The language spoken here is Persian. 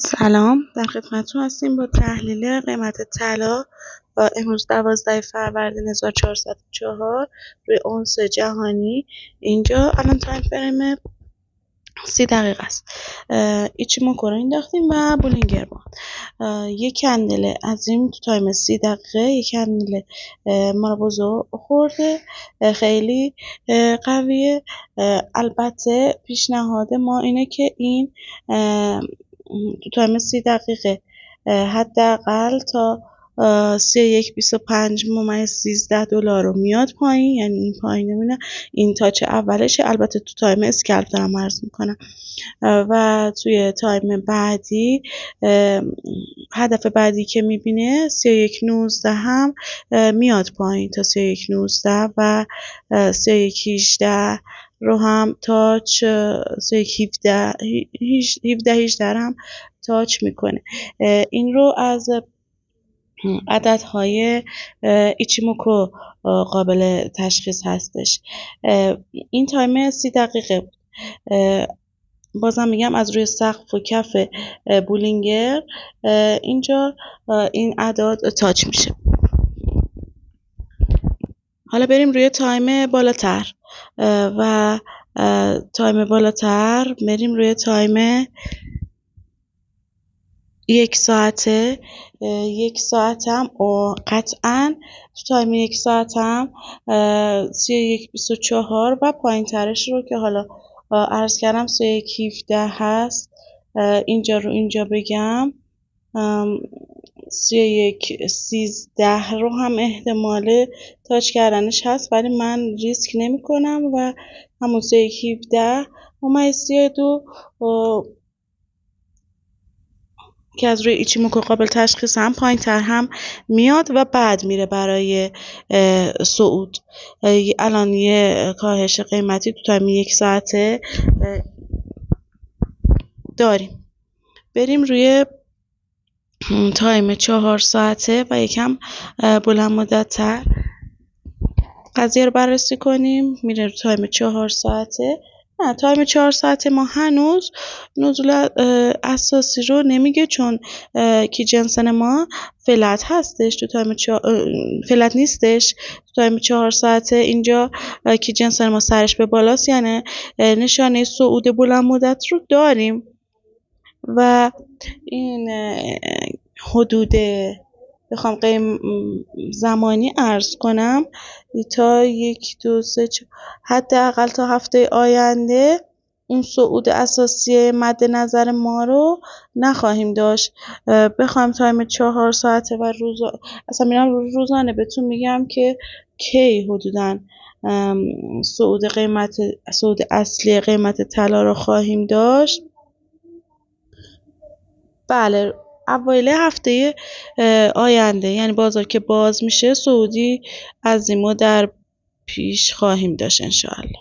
سلام، در خدمتتون هستیم با تحلیل قیمت طلا و امروز 12 فروردین 1404 روی اونس جهانی. اینجا الان تایم فریم 30 دقیقه است. ایچیموکو رو انداختیم و بولینگر باند. یک کندل عظیم تو تایم 30 دقیقه، یک کندل ما رو بزرگ خورده، خیلی قویه. البته پیشنهاد ما اینه که این تو تایم 30 دقیقه حداقل تا 31.25 رو میاد پایین، یعنی این پایین نمونه. این تاچ اولشه. البته تو تایم اسکلپ دارم عرض میکنم و توی تایم بعدی هدف بعدی که میبینه 31.19 هم میاد پایین تا 31.19 و 31.18 رو هم تاچ 17 هم تاچ میکنه. این رو از عددهای ایچیموکو قابل تشخیص هستش. این تایم 30 دقیقه بود. بازم میگم از روی سقف و کف بولینگر اینجا این اعداد تاچ میشه. حالا بریم روی تایم بالاتر و تایم بالاتر بریم روی تایم 1 ساعته. 1 ساعت هم قطعا تو تایم 1 ساعت هم 31.24 و پایین ترش رو که حالا عرض کردم 31.17 هست. اینجا رو اینجا بگم 31.13 رو هم احتمال تاچ کردنش هست، ولی من ریسک نمی کنم و همون 31.17 و 32 که از روی ایچیموکو قابل تشخیص هم پایین تر هم میاد و بعد میره برای صعود. الان یه کاهش قیمتی تو تایم 1 ساعته داریم. بریم روی تایم 4 ساعته و یکم بلند مدت تر قضیه رو بررسی کنیم. میره رو تایم 4 ساعته. نه، تایم 4 ساعته ما هنوز نزول اساسی رو نمیگه، چون کی جنسن ما فلت هستش. تو تایم فلت نیستش. تو تایم 4 ساعته اینجا کی جنسن ما سرش به بالاست، یعنی نشانه صعود بلند مدت رو داریم و این حدود بخوام زمانی عرض کنم تا 1 2 3 4 حداقل تا هفته آینده اون صعود اساسی مد نظر ما رو نخواهیم داشت. بخوام تایم 4 ساعته و اصلا میرم روزانه بهتون میگم که کی حدوداً صعود اصلی قیمت طلا رو خواهیم داشت. بله، اوایل هفته آینده، یعنی بازار که باز میشه صعودی عظیم و در پیش خواهیم داشت انشاءالله.